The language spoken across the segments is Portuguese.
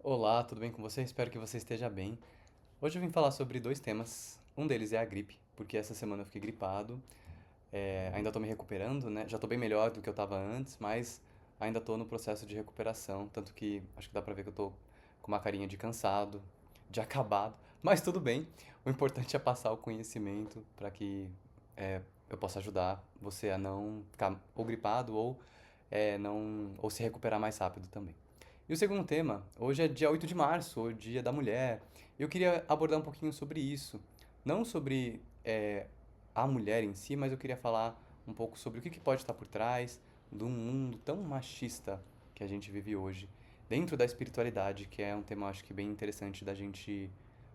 Olá, tudo bem com você? Espero que você esteja bem. Hoje eu vim falar sobre dois temas. Um deles é a gripe, porque essa semana eu fiquei gripado. Ainda tô me recuperando, né? Já tô bem melhor do que eu tava antes, mas ainda tô no processo de recuperação. Tanto que acho que dá pra ver que eu tô com uma carinha de cansado, de acabado. Mas tudo bem. O importante é passar o conhecimento para que eu possa ajudar você a não ficar ou gripado ou se recuperar mais rápido também. E o segundo tema, hoje é dia 8 de março, o Dia da Mulher. Eu queria abordar um pouquinho sobre isso. Não sobre a mulher em si, mas eu queria falar um pouco sobre o que pode estar por trás de um mundo tão machista que a gente vive hoje, dentro da espiritualidade, que é um tema, acho que, bem interessante da gente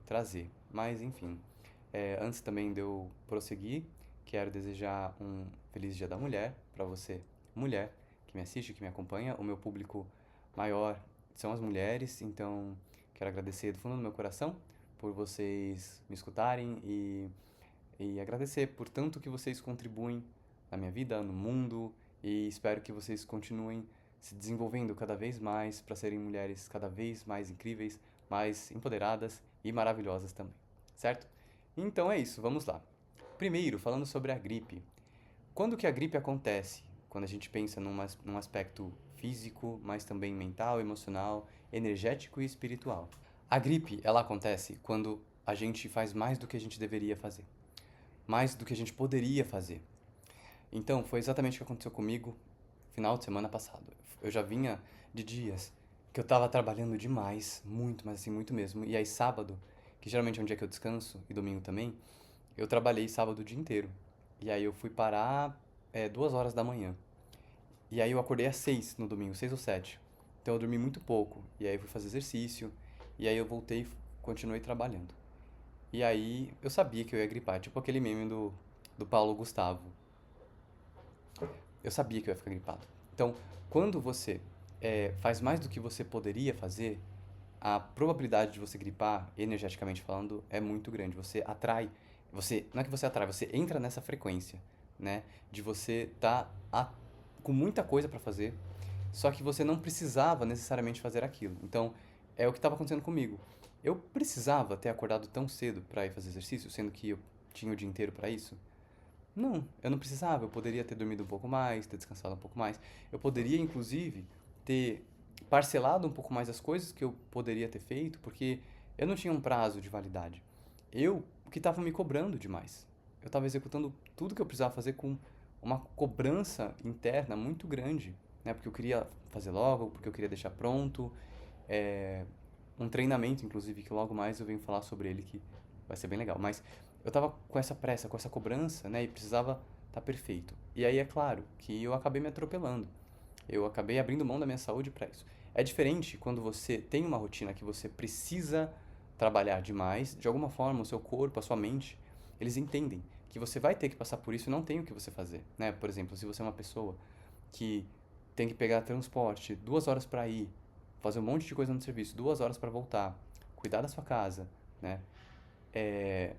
trazer. Mas, enfim, antes também de eu prosseguir, quero desejar um feliz Dia da Mulher para você, mulher, que me assiste, que me acompanha. O meu público maior são as mulheres, então quero agradecer do fundo do meu coração por vocês me escutarem e agradecer por tanto que vocês contribuem na minha vida, no mundo, e espero que vocês continuem se desenvolvendo cada vez mais para serem mulheres cada vez mais incríveis, mais empoderadas e maravilhosas também, certo? Então é isso, vamos lá. Primeiro, falando sobre a gripe. Quando que a gripe acontece? Quando a gente pensa num aspecto físico, mas também mental, emocional, energético e espiritual. A gripe, ela acontece quando a gente faz mais do que a gente deveria fazer, mais do que a gente poderia fazer. Então, foi exatamente o que aconteceu comigo final de semana passado. Eu já vinha de dias que eu tava trabalhando demais, muito, mas assim, muito mesmo. E aí, sábado, que geralmente é um dia que eu descanso, e domingo também, eu trabalhei sábado o dia inteiro. E aí eu fui parar 2 horas da manhã. E aí eu acordei às 6 no domingo, 6 ou 7. Então eu dormi muito pouco. E aí eu fui fazer exercício. E aí eu voltei e continuei trabalhando. E aí eu sabia que eu ia gripar, tipo aquele meme do Paulo Gustavo. Eu sabia que eu ia ficar gripado. Então, quando você faz mais do que você poderia fazer, a probabilidade de você gripar, energeticamente falando, é muito grande. Você atrai, não é que você atrai, você entra nessa frequência, né? De você com muita coisa para fazer, só que você não precisava necessariamente fazer aquilo. Então, é o que estava acontecendo comigo. Eu precisava ter acordado tão cedo para ir fazer exercício, sendo que eu tinha o dia inteiro para isso? Não, eu não precisava. Eu poderia ter dormido um pouco mais, ter descansado um pouco mais. Eu poderia, inclusive, ter parcelado um pouco mais as coisas que eu poderia ter feito, porque eu não tinha um prazo de validade. Eu que estava me cobrando demais. Eu estava executando tudo que eu precisava fazer com uma cobrança interna muito grande, né? Porque eu queria fazer logo, porque eu queria deixar pronto. É, um treinamento, inclusive, que logo mais eu venho falar sobre ele, que vai ser bem legal. Mas eu tava com essa pressa, com essa cobrança, né? E precisava estar perfeito. E aí é claro que eu acabei me atropelando. Eu acabei abrindo mão da minha saúde para isso. É diferente quando você tem uma rotina que você precisa trabalhar demais, de alguma forma o seu corpo, a sua mente, eles entendem que você vai ter que passar por isso e não tem o que você fazer, né? Por exemplo, se você é uma pessoa que tem que pegar transporte, 2 horas para ir, fazer um monte de coisa no serviço, 2 horas para voltar, cuidar da sua casa, né? É,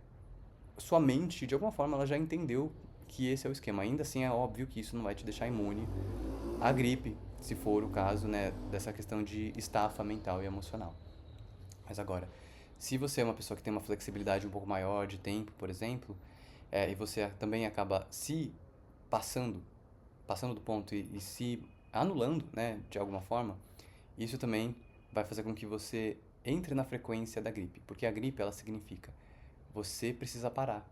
sua mente, de alguma forma, ela já entendeu que esse é o esquema. Ainda assim, é óbvio que isso não vai te deixar imune à gripe, se for o caso, né, dessa questão de estafa mental e emocional. Mas agora, se você é uma pessoa que tem uma flexibilidade um pouco maior de tempo, por exemplo, e você também acaba se passando, passando do ponto e se anulando, né, de alguma forma, isso também vai fazer com que você entre na frequência da gripe, porque a gripe ela significa você precisa parar.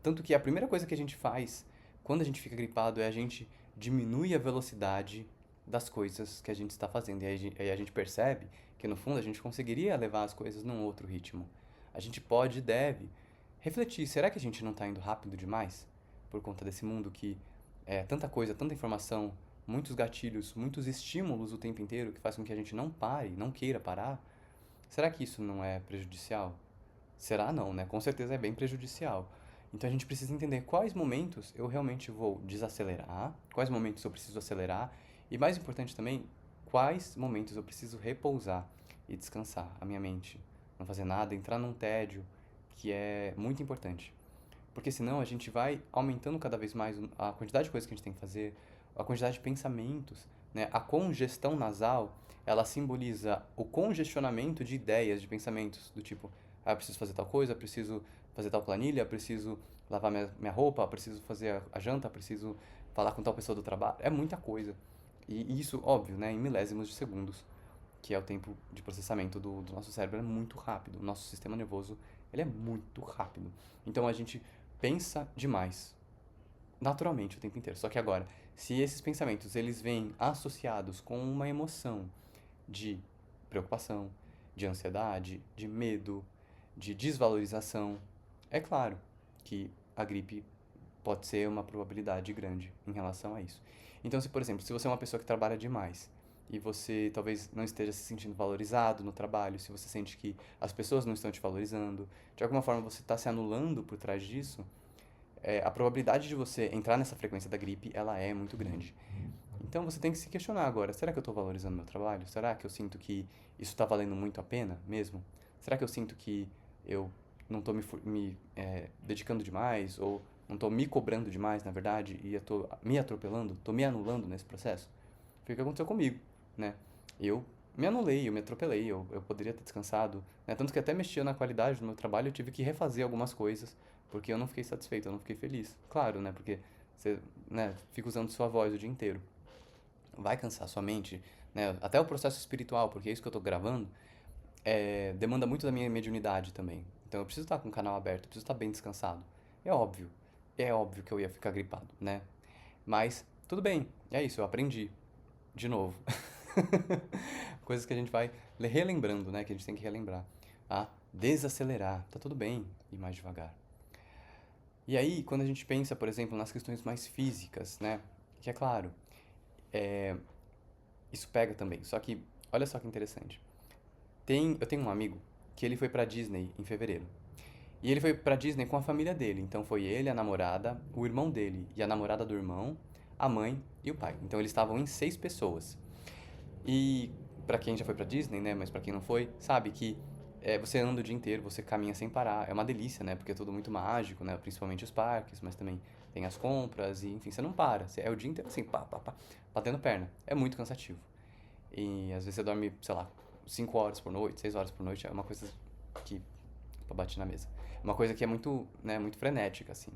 Tanto que a primeira coisa que a gente faz quando a gente fica gripado é a gente diminui a velocidade das coisas que a gente está fazendo. E aí a gente percebe que no fundo a gente conseguiria levar as coisas num outro ritmo. A gente pode e deve refletir: será que a gente não está indo rápido demais? Por conta desse mundo que é tanta coisa, tanta informação, muitos gatilhos, muitos estímulos o tempo inteiro que faz com que a gente não pare, não queira parar? Será que isso não é prejudicial? Será não, né? Com certeza é bem prejudicial. Então a gente precisa entender quais momentos eu realmente vou desacelerar, quais momentos eu preciso acelerar e, mais importante também, quais momentos eu preciso repousar e descansar a minha mente, não fazer nada, entrar num tédio, que é muito importante. Porque senão a gente vai aumentando cada vez mais a quantidade de coisas que a gente tem que fazer, a quantidade de pensamentos, né? A congestão nasal, ela simboliza o congestionamento de ideias, de pensamentos, do tipo, ah, eu preciso fazer tal coisa, preciso fazer tal planilha, preciso lavar minha roupa, preciso fazer a janta, preciso falar com tal pessoa do trabalho. É muita coisa. E isso, óbvio, né, em milésimos de segundos, que é o tempo de processamento do nosso cérebro, é muito rápido. O nosso sistema nervoso, ele é muito rápido. Então a gente pensa demais, naturalmente, o tempo inteiro. Só que agora, se esses pensamentos, eles vêm associados com uma emoção de preocupação, de ansiedade, de medo, de desvalorização, é claro que a gripe pode ser uma probabilidade grande em relação a isso. Então, se por exemplo, se você é uma pessoa que trabalha demais e você talvez não esteja se sentindo valorizado no trabalho, se você sente que as pessoas não estão te valorizando, de alguma forma você está se anulando por trás disso, a probabilidade de você entrar nessa frequência da gripe, ela é muito grande. Então você tem que se questionar agora, será que eu estou valorizando meu trabalho? Será que eu sinto que isso está valendo muito a pena mesmo? Será que eu sinto que eu não estou me dedicando demais ou não estou me cobrando demais, na verdade, e estou me atropelando, estou me anulando nesse processo? Foi o que aconteceu comigo, né? Eu me anulei, eu me atropelei, eu poderia ter descansado, né? Tanto que até mexia na qualidade do meu trabalho, eu tive que refazer algumas coisas, porque eu não fiquei satisfeito, eu não fiquei feliz. Claro, né? Porque você, né, fica usando sua voz o dia inteiro. Vai cansar sua mente, né? Até o processo espiritual, porque é isso que eu tô gravando, demanda muito da minha mediunidade também. Então eu preciso estar com o canal aberto, eu preciso estar bem descansado. É óbvio, é óbvio que eu ia ficar gripado, né? Mas tudo bem, é isso, eu aprendi de novo. Coisas que a gente vai relembrando, né? Que a gente tem que relembrar. A desacelerar, tá tudo bem, ir mais devagar. E aí, quando a gente pensa, por exemplo, nas questões mais físicas, né? Que é claro, isso pega também. Só que, olha só que interessante. Eu tenho um amigo que ele foi pra Disney em fevereiro. E ele foi pra Disney com a família dele. Então foi ele, a namorada, o irmão dele e a namorada do irmão, a mãe e o pai. Então eles estavam em 6 pessoas. E pra quem já foi pra Disney, né, mas pra quem não foi, sabe que você anda o dia inteiro, você caminha sem parar. É uma delícia, né, porque é tudo muito mágico, né, principalmente os parques, mas também tem as compras e, enfim, você não para. É o dia inteiro assim, pá, pá, pá, batendo perna. É muito cansativo. E às vezes você dorme, sei lá, 5 horas por noite, 6 horas por noite, é uma coisa que pra bater na mesa. É uma coisa que é muito, né, muito frenética, assim.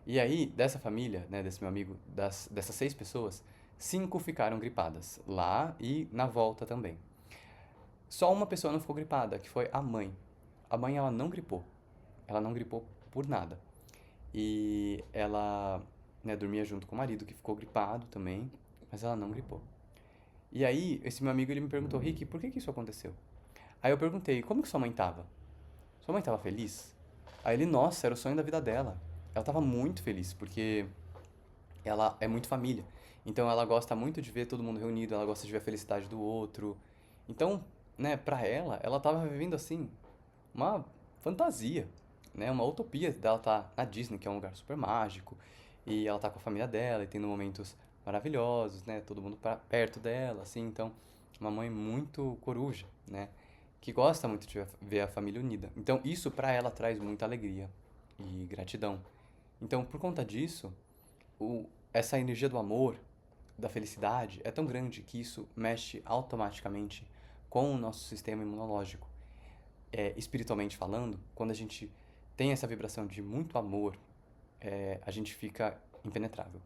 E aí, dessa família, né, desse meu amigo, dessas 6 pessoas, 5 ficaram gripadas, lá e na volta também. Só uma pessoa não ficou gripada, que foi a mãe. A mãe, ela não gripou. Ela não gripou por nada. E ela, né, dormia junto com o marido, que ficou gripado também, mas ela não gripou. E aí, esse meu amigo, ele me perguntou, Rick, por que que isso aconteceu? Aí eu perguntei, como que sua mãe tava? Sua mãe tava feliz? Aí ele, nossa, era o sonho da vida dela. Ela tava muito feliz, porque ela é muito família. Então ela gosta muito de ver todo mundo reunido, ela gosta de ver a felicidade do outro. Então, né, pra ela, ela tava vivendo assim, uma fantasia, né, uma utopia dela estar na Disney, que é um lugar super mágico, e ela tá com a família dela e tendo momentos maravilhosos, né, todo mundo perto dela, assim, então, uma mãe muito coruja, né, que gosta muito de ver a família unida. Então, isso pra ela traz muita alegria e gratidão. Então, por conta disso, essa energia do amor, da felicidade, é tão grande que isso mexe automaticamente com o nosso sistema imunológico. Espiritualmente falando, quando a gente tem essa vibração de muito amor, a gente fica impenetrável.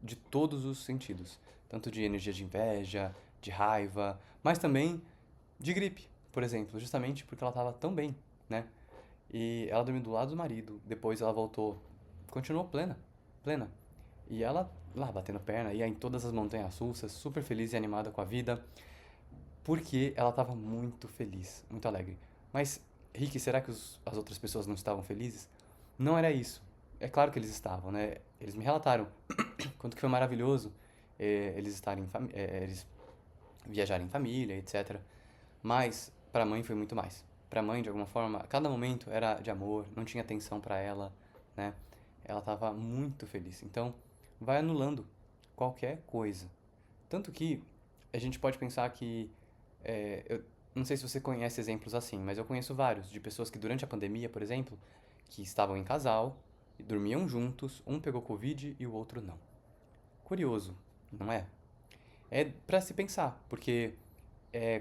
De todos os sentidos. Tanto de energia de inveja, de raiva, mas também de gripe, por exemplo, justamente porque ela estava tão bem, né? E ela dormiu do lado do marido, depois ela voltou, continuou plena, plena. E ela lá batendo perna, ia em todas as montanhas russas, super feliz e animada com a vida, porque ela estava muito feliz, muito alegre. Mas, Rick, será que as outras pessoas não estavam felizes? Não era isso. É claro que eles estavam, né? Eles me relataram quanto que foi maravilhoso eles viajarem em família, etc. Mas para a mãe foi muito mais. Para a mãe, de alguma forma, cada momento era de amor, não tinha atenção para ela, né? Ela estava muito feliz. Então, vai anulando qualquer coisa. Tanto que a gente pode pensar que eu não sei se você conhece exemplos assim, mas eu conheço vários de pessoas que durante a pandemia, por exemplo, que estavam em casal e dormiam juntos, um pegou Covid e o outro não. Curioso, não é? é para se pensar, porque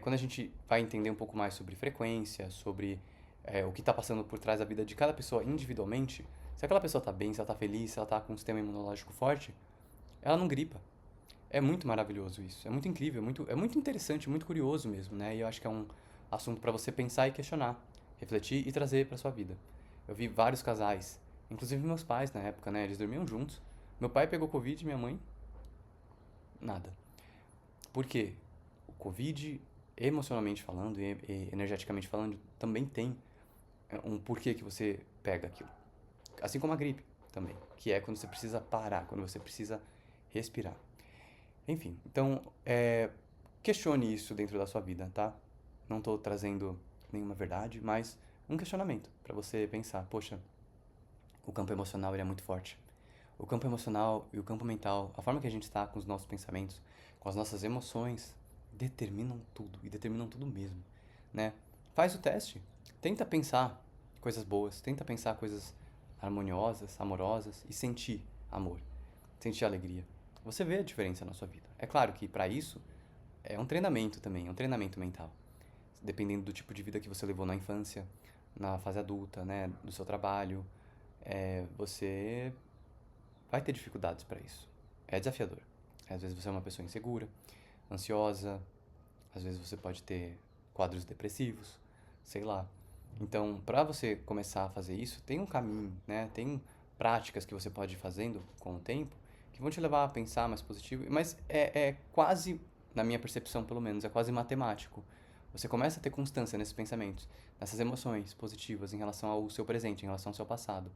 quando a gente vai entender um pouco mais sobre frequência, sobre o que está passando por trás da vida de cada pessoa individualmente, se aquela pessoa está bem, se ela está feliz, se ela está com um sistema imunológico forte, ela não gripa. É muito maravilhoso isso, é muito incrível, é muito interessante, muito curioso mesmo, né? E eu acho que é um assunto para você pensar e questionar, refletir e trazer para sua vida. Eu vi vários casais, inclusive meus pais na época, né? Eles dormiam juntos. Meu pai pegou Covid, minha mãe, nada. Por quê? O Covid, emocionalmente falando e energeticamente falando, também tem um porquê que você pega aquilo. Assim como a gripe também, que é quando você precisa parar, quando você precisa respirar. Enfim, então, questione isso dentro da sua vida, tá? Não estou trazendo nenhuma verdade, mas um questionamento para você pensar, poxa, o campo emocional ele é muito forte. O campo emocional e o campo mental, a forma que a gente está com os nossos pensamentos, com as nossas emoções, determinam tudo e determinam tudo mesmo, né? Faz o teste, tenta pensar coisas boas, tenta pensar coisas harmoniosas, amorosas e sentir amor, sentir alegria. Você vê a diferença na sua vida. É claro que para isso é um treinamento também, é um treinamento mental. Dependendo do tipo de vida que você levou na infância, na fase adulta, né, do seu trabalho, você vai ter dificuldades para isso. É desafiador. Às vezes você é uma pessoa insegura, ansiosa, às vezes você pode ter quadros depressivos, sei lá. Então, para você começar a fazer isso, tem um caminho, né? Tem práticas que você pode ir fazendo com o tempo que vão te levar a pensar mais positivo, mas é quase, na minha percepção pelo menos, é quase matemático. Você começa a ter constância nesses pensamentos, nessas emoções positivas em relação ao seu presente, em relação ao seu passado.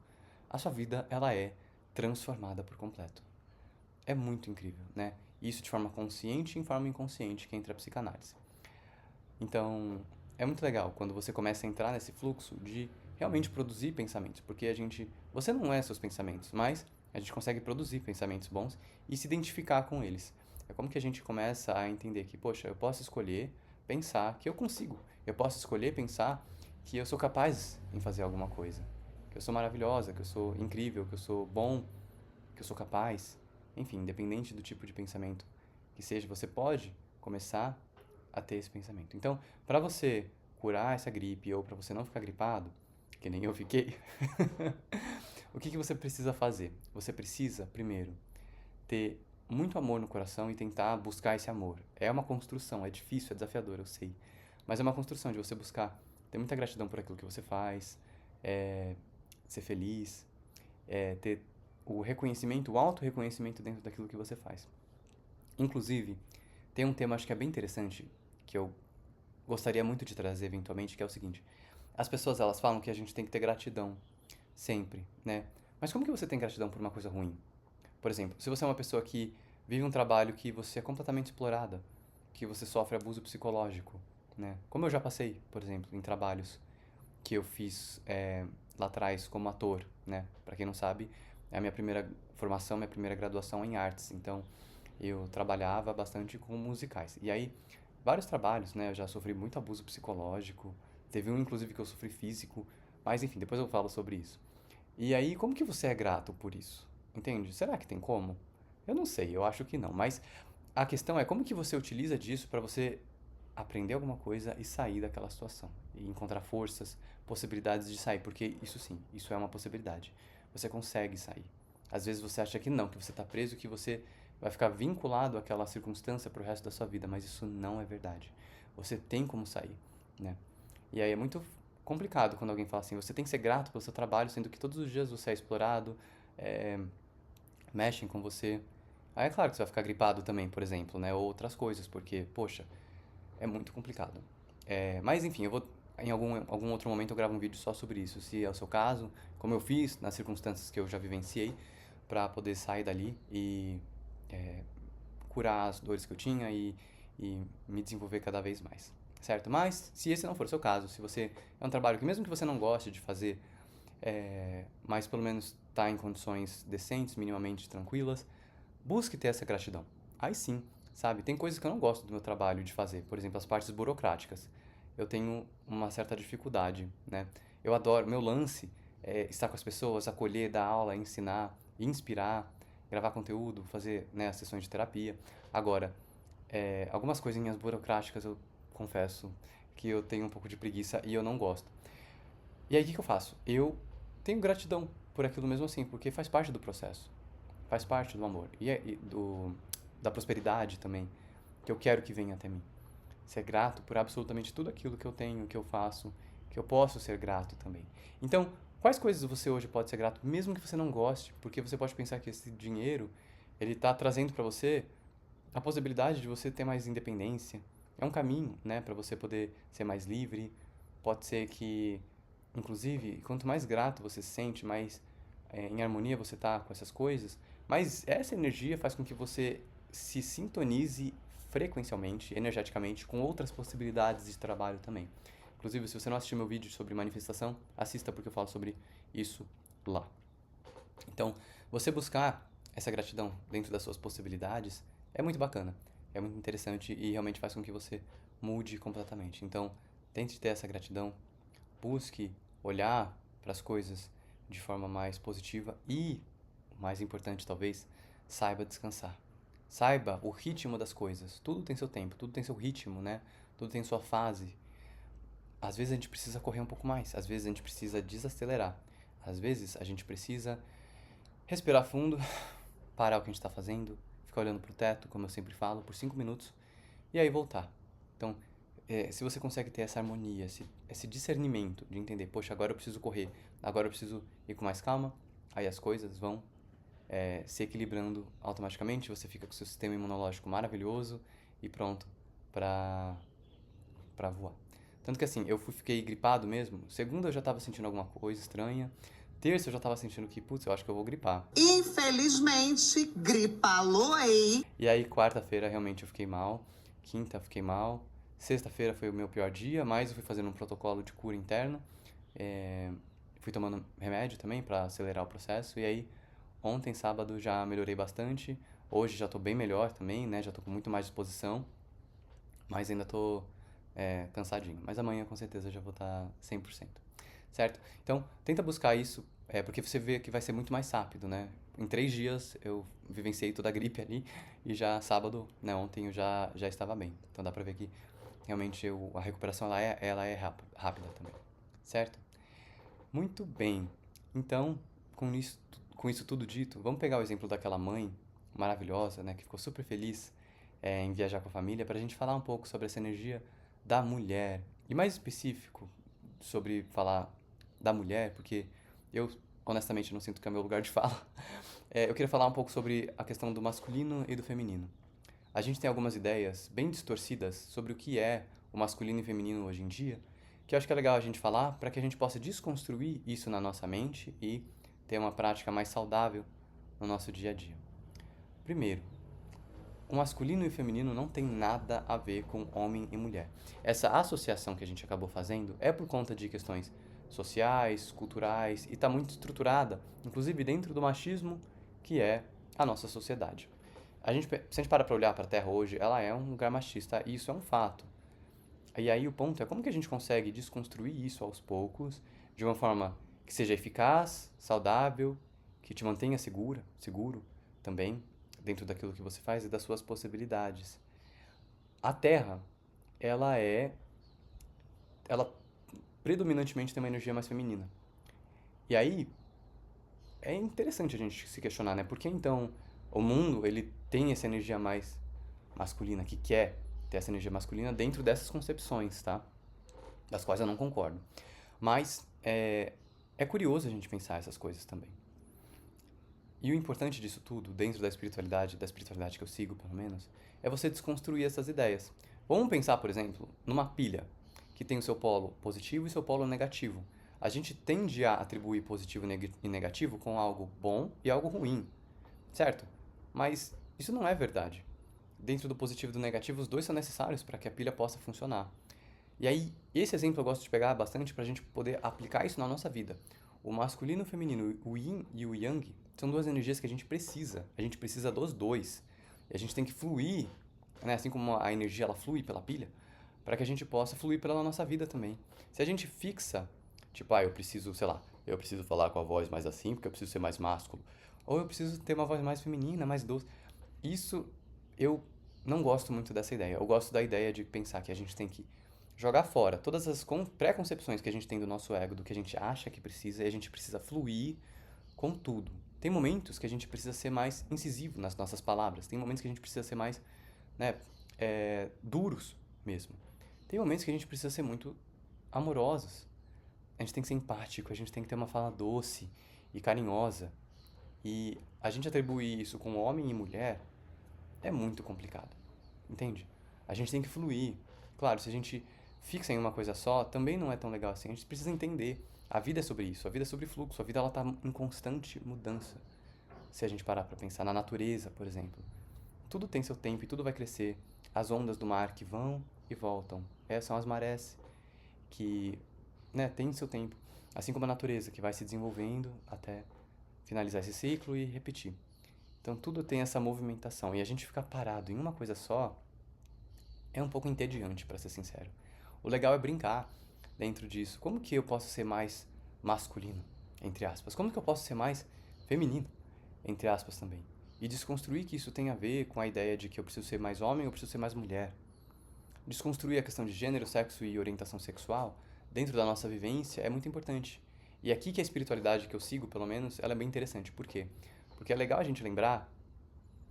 A sua vida, ela é transformada por completo. É muito incrível, né? Isso de forma consciente e em forma inconsciente, que entra a psicanálise. Então, é muito legal quando você começa a entrar nesse fluxo de realmente produzir pensamentos, porque você não é seus pensamentos, mas a gente consegue produzir pensamentos bons e se identificar com eles. É como que a gente começa a entender que, poxa, eu posso escolher pensar que eu consigo. Eu posso escolher pensar que eu sou capaz em fazer alguma coisa, que eu sou maravilhosa, que eu sou incrível, que eu sou bom, que eu sou capaz. Enfim, independente do tipo de pensamento que seja, você pode começar a ter esse pensamento. Então, para você curar essa gripe ou para você não ficar gripado, que nem eu fiquei, o que você precisa fazer? Você precisa, primeiro, ter muito amor no coração e tentar buscar esse amor. É uma construção, é difícil, é desafiador, eu sei. Mas é uma construção de você buscar ter muita gratidão por aquilo que você faz, ser feliz, ter o reconhecimento, o auto-reconhecimento dentro daquilo que você faz. Inclusive, tem um tema acho que é bem interessante, que eu gostaria muito de trazer eventualmente, que é o seguinte. As pessoas, elas falam que a gente tem que ter gratidão sempre, né? Mas como que você tem gratidão por uma coisa ruim? Por exemplo, se você é uma pessoa que vive um trabalho que você é completamente explorada, que você sofre abuso psicológico, né? Como eu já passei, por exemplo, em trabalhos que eu fiz lá atrás como ator, né? Para quem não sabe, é a minha primeira formação, minha primeira graduação em artes. Então, eu trabalhava bastante com musicais. E aí, vários trabalhos, né? Eu já sofri muito abuso psicológico. Teve um, inclusive, que eu sofri físico. Mas, enfim, depois eu falo sobre isso. E aí, como que você é grato por isso? Entende? Será que tem como? Eu não sei, eu acho que não. Mas a questão é como que você utiliza disso para você aprender alguma coisa e sair daquela situação. E encontrar forças, possibilidades de sair. Porque isso sim, isso é uma possibilidade. Você consegue sair. Às vezes você acha que não, que você está preso, que você vai ficar vinculado àquela circunstância pro resto da sua vida, mas isso não é verdade. Você tem como sair, né? E aí é muito complicado quando alguém fala assim, você tem que ser grato pelo seu trabalho, sendo que todos os dias você é explorado, é, mexem com você. Aí é claro que você vai ficar gripado também, por exemplo, né? Ou outras coisas, porque, poxa, é muito complicado. Mas enfim, eu vou em algum outro momento eu gravo um vídeo só sobre isso, se é o seu caso, como eu fiz, nas circunstâncias que eu já vivenciei, para poder sair dali e é, curar as dores que eu tinha e me desenvolver cada vez mais, certo? Mas se esse não for o seu caso, se você é um trabalho que mesmo que você não goste de fazer, mas pelo menos está em condições decentes, minimamente tranquilas, busque ter essa gratidão. Aí sim, sabe? Tem coisas que eu não gosto do meu trabalho de fazer, por exemplo, as partes burocráticas. Eu tenho uma certa dificuldade, né? Eu adoro, meu lance é estar com as pessoas, acolher, dar aula, ensinar, inspirar, gravar conteúdo, fazer, né, as sessões de terapia. Agora, Algumas coisinhas burocráticas eu confesso que eu tenho um pouco de preguiça e eu não gosto. E aí o que que eu faço? Eu tenho gratidão por aquilo mesmo assim, porque faz parte do processo, faz parte do amor da prosperidade também, que eu quero que venha até mim. Ser grato por absolutamente tudo aquilo que eu tenho, que eu faço, que eu posso ser grato também. Então, quais coisas você hoje pode ser grato, mesmo que você não goste, porque você pode pensar que esse dinheiro ele está trazendo para você a possibilidade de você ter mais independência. É um caminho, né, para você poder ser mais livre. Pode ser que, inclusive, quanto mais grato você se sente, mais em harmonia você tá com essas coisas, mas essa energia faz com que você se sintonize frequencialmente, energeticamente, com outras possibilidades de trabalho também. Inclusive, se você não assistiu meu vídeo sobre manifestação, assista porque eu falo sobre isso lá. Então, você buscar essa gratidão dentro das suas possibilidades é muito bacana, é muito interessante e realmente faz com que você mude completamente. Então, tente ter essa gratidão, busque olhar para as coisas de forma mais positiva e, o mais importante talvez, saiba descansar. Saiba o ritmo das coisas. Tudo tem seu tempo, tudo tem seu ritmo, né? Tudo tem sua fase. Às vezes a gente precisa correr um pouco mais, às vezes a gente precisa desacelerar. Às vezes a gente precisa respirar fundo, parar o que a gente está fazendo, ficar olhando para o teto, como eu sempre falo, por 5 minutos, e aí voltar. Então, se você consegue ter essa harmonia, esse discernimento de entender, poxa, agora eu preciso correr, agora eu preciso ir com mais calma, aí as coisas vão se equilibrando automaticamente, você fica com o seu sistema imunológico maravilhoso e pronto para voar. Tanto que assim, fiquei gripado mesmo. Segunda eu já tava sentindo alguma coisa estranha. Terça eu já tava sentindo que, putz, eu acho que eu vou gripar. Infelizmente, gripaloei. E aí, quarta-feira, realmente eu fiquei mal. Quinta, eu fiquei mal. Sexta-feira foi o meu pior dia, mas eu fui fazendo um protocolo de cura interna. É, fui tomando remédio também para acelerar o processo. E aí, ontem, sábado, já melhorei bastante. Hoje já tô bem melhor também, né? Já tô com muito mais disposição. Mas ainda tô cansadinho. Mas amanhã, com certeza, já vou estar 100%. Certo? Então, tenta buscar isso, porque você vê que vai ser muito mais rápido, né? Em 3 dias eu vivenciei toda a gripe ali e já sábado, né, ontem eu já estava bem. Então dá pra ver que realmente a recuperação ela é rápida também. Certo? Muito bem. Então, com isso tudo dito, vamos pegar o exemplo daquela mãe maravilhosa, né, que ficou super feliz em viajar com a família, para a gente falar um pouco sobre essa energia da mulher. E mais específico sobre falar da mulher, porque eu honestamente não sinto que é meu lugar de fala. Eu queria falar um pouco sobre a questão do masculino e do feminino. A gente tem algumas ideias bem distorcidas sobre o que é o masculino e feminino hoje em dia, que eu acho que é legal a gente falar para que a gente possa desconstruir isso na nossa mente e ter uma prática mais saudável no nosso dia a dia. Primeiro, o masculino e o feminino não tem nada a ver com homem e mulher. Essa associação que a gente acabou fazendo é por conta de questões sociais, culturais e está muito estruturada, inclusive dentro do machismo que é a nossa sociedade. Se a gente para olhar para a Terra hoje, ela é um lugar machista e isso é um fato. E aí o ponto é como que a gente consegue desconstruir isso aos poucos, de uma forma que seja eficaz, saudável, que te mantenha seguro também, dentro daquilo que você faz e das suas possibilidades. A Terra, ela é, ela predominantemente tem uma energia mais feminina. E aí é interessante a gente se questionar, né? Por que então o mundo ele tem essa energia mais masculina, que quer ter essa energia masculina dentro dessas concepções, tá? Das quais eu não concordo. Mas é curioso a gente pensar essas coisas também. E o importante disso tudo, dentro da espiritualidade que eu sigo, pelo menos, é você desconstruir essas ideias. Vamos pensar, por exemplo, numa pilha que tem o seu polo positivo e seu polo negativo. A gente tende a atribuir positivo e negativo com algo bom e algo ruim, certo? Mas isso não é verdade. Dentro do positivo e do negativo, os dois são necessários para que a pilha possa funcionar. E aí, esse exemplo eu gosto de pegar bastante para a gente poder aplicar isso na nossa vida. O masculino e o feminino, o yin e o yang, são duas energias que a gente precisa. A gente precisa dos dois. E a gente tem que fluir, né? Assim como a energia ela flui pela pilha, para que a gente possa fluir pela nossa vida também. Se a gente fixa, tipo, eu preciso, sei lá, eu preciso falar com a voz mais assim, porque eu preciso ser mais másculo. Ou eu preciso ter uma voz mais feminina, mais doce. Isso eu não gosto muito dessa ideia. Eu gosto da ideia de pensar que a gente tem que jogar fora todas as preconcepções que a gente tem do nosso ego, do que a gente acha que precisa, e a gente precisa fluir com tudo. Tem momentos que a gente precisa ser mais incisivo nas nossas palavras, tem momentos que a gente precisa ser mais, né, duros mesmo. Tem momentos que a gente precisa ser muito amorosos. A gente tem que ser empático, a gente tem que ter uma fala doce e carinhosa. E a gente atribuir isso com homem e mulher é muito complicado, entende? A gente tem que fluir. Claro, se a gente fixa em uma coisa só, também não é tão legal assim. A gente precisa entender. A vida é sobre isso, a vida é sobre fluxo, a vida ela tá em constante mudança. Se a gente parar para pensar na natureza, por exemplo, tudo tem seu tempo e tudo vai crescer. As ondas do mar que vão e voltam, essas são as marés que, né, tem seu tempo. Assim como a natureza que vai se desenvolvendo até finalizar esse ciclo e repetir. Então tudo tem essa movimentação e a gente ficar parado em uma coisa só é um pouco entediante, para ser sincero. O legal é brincar dentro disso. Como que eu posso ser mais masculino, entre aspas? Como que eu posso ser mais feminino, entre aspas também? E desconstruir que isso tem a ver com a ideia de que eu preciso ser mais homem ou preciso ser mais mulher. Desconstruir a questão de gênero, sexo e orientação sexual dentro da nossa vivência é muito importante. E aqui que a espiritualidade que eu sigo, pelo menos, ela é bem interessante. Por quê? Porque é legal a gente lembrar,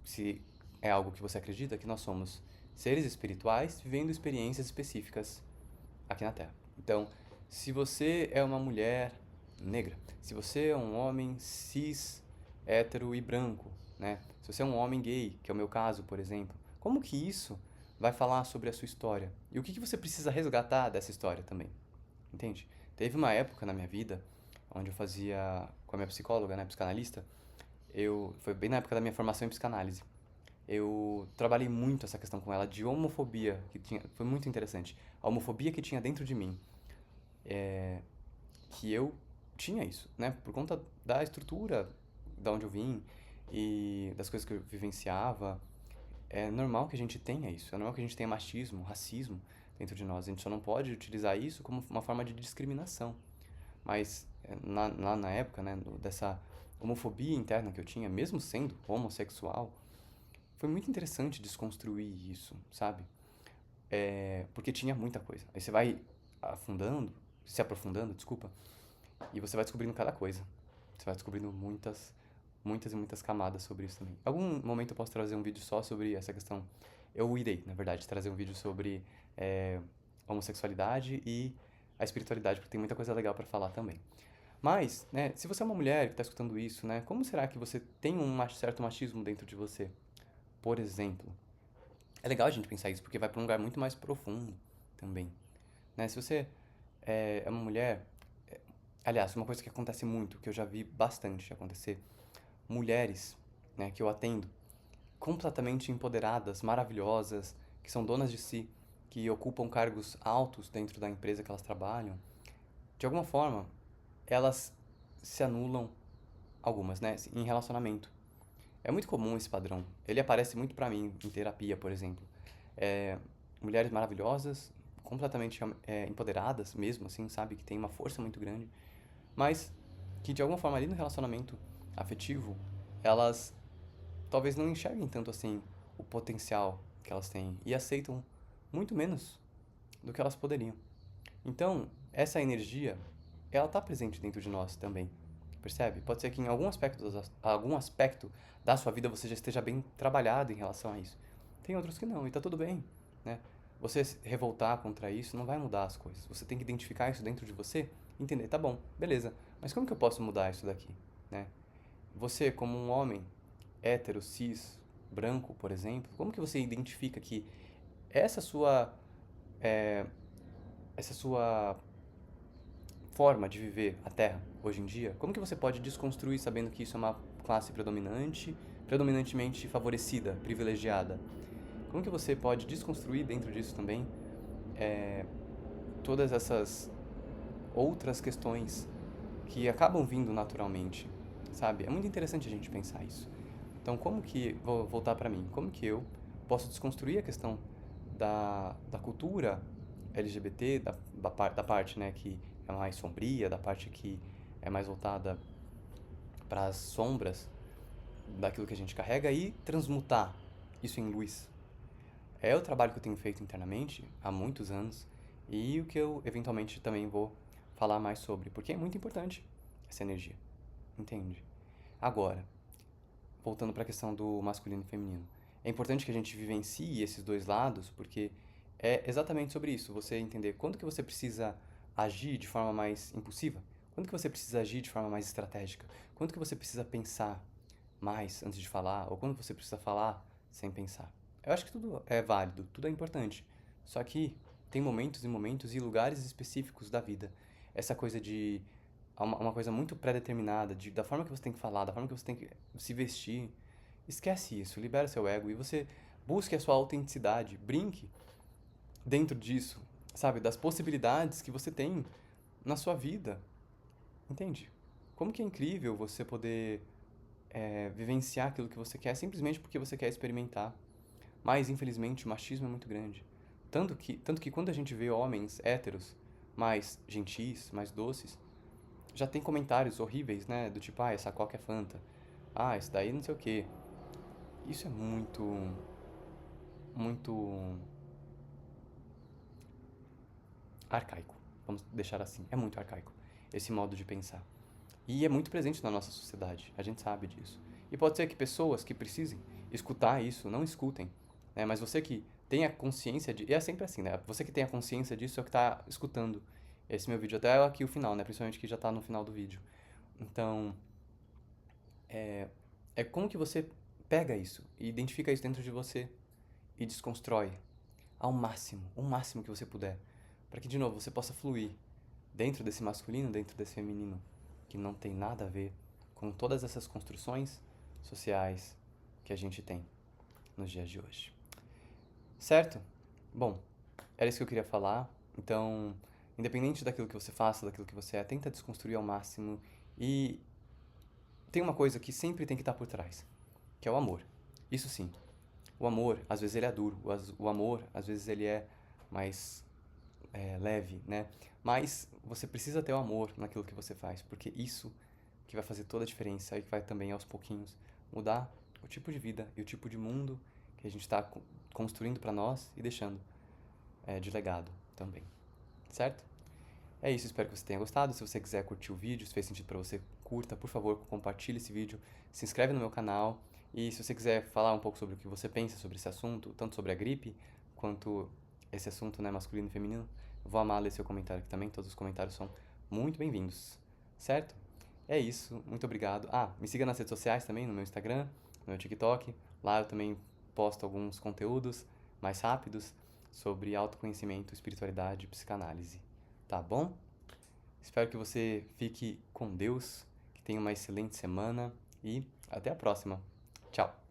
se é algo que você acredita, que nós somos seres espirituais vivendo experiências específicas aqui na Terra. Então, se você é uma mulher negra, se você é um homem cis, hétero e branco, né? Se você é um homem gay, que é o meu caso, por exemplo, como que isso vai falar sobre a sua história? E o que você precisa resgatar dessa história também? Entende? Teve uma época na minha vida onde eu fazia com a minha psicóloga, né, psicanalista, foi bem na época da minha formação em psicanálise. Eu trabalhei muito essa questão com ela de homofobia, que tinha, foi muito interessante. A homofobia que tinha dentro de mim, que eu tinha isso, né? Por conta da estrutura da onde eu vim e das coisas que eu vivenciava. É normal que a gente tenha isso, é normal que a gente tenha machismo, racismo dentro de nós. A gente só não pode utilizar isso como uma forma de discriminação. Mas lá na época, né, dessa homofobia interna que eu tinha, mesmo sendo homossexual, foi muito interessante desconstruir isso, sabe? Porque tinha muita coisa. Aí você vai afundando, se aprofundando, desculpa, e você vai descobrindo cada coisa. Você vai descobrindo muitas, muitas e muitas camadas sobre isso também. Algum momento eu posso trazer um vídeo só sobre essa questão. Eu irei, na verdade, trazer um vídeo sobre homossexualidade e a espiritualidade, porque tem muita coisa legal para falar também. Mas, né, se você é uma mulher que está escutando isso, né, como será que você tem um certo machismo dentro de você? Por exemplo, é legal a gente pensar isso, porque vai para um lugar muito mais profundo também, né? Se você é uma mulher, aliás, uma coisa que acontece muito, que eu já vi bastante acontecer, mulheres, né, que eu atendo, completamente empoderadas, maravilhosas, que são donas de si, que ocupam cargos altos dentro da empresa que elas trabalham, de alguma forma, elas se anulam, algumas, né, em relacionamento. É muito comum esse padrão. Ele aparece muito pra mim em terapia, por exemplo. Mulheres maravilhosas, completamente empoderadas mesmo, assim, sabe? Que tem uma força muito grande. Mas que, de alguma forma, ali no relacionamento afetivo, elas talvez não enxerguem tanto, assim, o potencial que elas têm. E aceitam muito menos do que elas poderiam. Então, essa energia, ela tá presente dentro de nós também. Percebe? Pode ser que em algum aspecto da sua vida você já esteja bem trabalhado em relação a isso. Tem outros que não, e tá tudo bem, né? Você se revoltar contra isso não vai mudar as coisas. Você tem que identificar isso dentro de você e entender, tá bom, beleza, mas como que eu posso mudar isso daqui, né? Você, como um homem hétero, cis, branco, por exemplo, como que você identifica que essa sua, é, essa sua forma de viver a Terra hoje em dia, como que você pode desconstruir sabendo que isso é uma classe predominantemente favorecida, privilegiada? Como que você pode desconstruir dentro disso também todas essas outras questões que acabam vindo naturalmente, sabe? É muito interessante a gente pensar isso. Então, como que, vou voltar para mim, como que eu posso desconstruir a questão da cultura LGBT, da parte, né, que é mais sombria, da parte que é mais voltada para as sombras daquilo que a gente carrega e transmutar isso em luz, É o trabalho que eu tenho feito internamente há muitos anos e o que eu eventualmente também vou falar mais sobre, porque é muito importante essa energia, entende? Agora, voltando para a questão do masculino e feminino, é importante que a gente vivencie esses dois lados, porque é exatamente sobre isso, você entender quando que você precisa agir de forma mais impulsiva, quando que você precisa agir de forma mais estratégica, quando que você precisa pensar mais antes de falar, ou quando você precisa falar sem pensar. Eu acho que tudo é válido, tudo é importante. Só que tem momentos e momentos e lugares específicos da vida. Essa coisa de uma coisa muito pré-determinada, da forma que você tem que falar, da forma que você tem que se vestir. Esquece isso, libera seu ego e você busque a sua autenticidade, brinque dentro disso, sabe, das possibilidades que você tem na sua vida, entende? Como que é incrível você poder vivenciar aquilo que você quer simplesmente porque você quer experimentar. Mas, infelizmente, o machismo é muito grande. Tanto que quando a gente vê homens héteros mais gentis, mais doces, já tem comentários horríveis, né? Do tipo, ah, essa coca é Fanta. Ah, esse daí não sei o quê. Isso é muito arcaico. Vamos deixar assim. É muito arcaico esse modo de pensar. E é muito presente na nossa sociedade. A gente sabe disso. E pode ser que pessoas que precisem escutar isso não escutem, né? Mas você que tem a consciência de... E é sempre assim, né? Você que tem a consciência disso é o que está escutando esse meu vídeo. Até aqui o final, né? Principalmente que já está no final do vídeo. Então, é como que você pega isso e identifica isso dentro de você e desconstrói ao máximo, o máximo que você puder, para que de novo você possa fluir dentro desse masculino, dentro desse feminino, que não tem nada a ver com todas essas construções sociais que a gente tem nos dias de hoje. Certo? Bom, era isso que eu queria falar. Então, independente daquilo que você faça, daquilo que você é, tenta desconstruir ao máximo e tem uma coisa que sempre tem que estar por trás, que é o amor. Isso sim. O amor, às vezes ele é duro. O amor, às vezes ele é mais leve, né? Mas você precisa ter o amor naquilo que você faz, porque isso que vai fazer toda a diferença e que vai também aos pouquinhos mudar o tipo de vida e o tipo de mundo que a gente está construindo para nós e deixando de legado também, certo? É isso, espero que você tenha gostado. Se você quiser curtir o vídeo, se fez sentido para você, curta, por favor, compartilhe esse vídeo, se inscreve no meu canal e se você quiser falar um pouco sobre o que você pensa sobre esse assunto, tanto sobre a gripe quanto esse assunto, né, masculino e feminino, eu vou amar ler seu comentário aqui também, todos os comentários são muito bem-vindos, certo? É isso, muito obrigado. Ah, me siga nas redes sociais também, no meu Instagram, no meu TikTok, lá eu também posto alguns conteúdos mais rápidos sobre autoconhecimento, espiritualidade e psicanálise, tá bom? Espero que você fique com Deus, que tenha uma excelente semana e até a próxima. Tchau!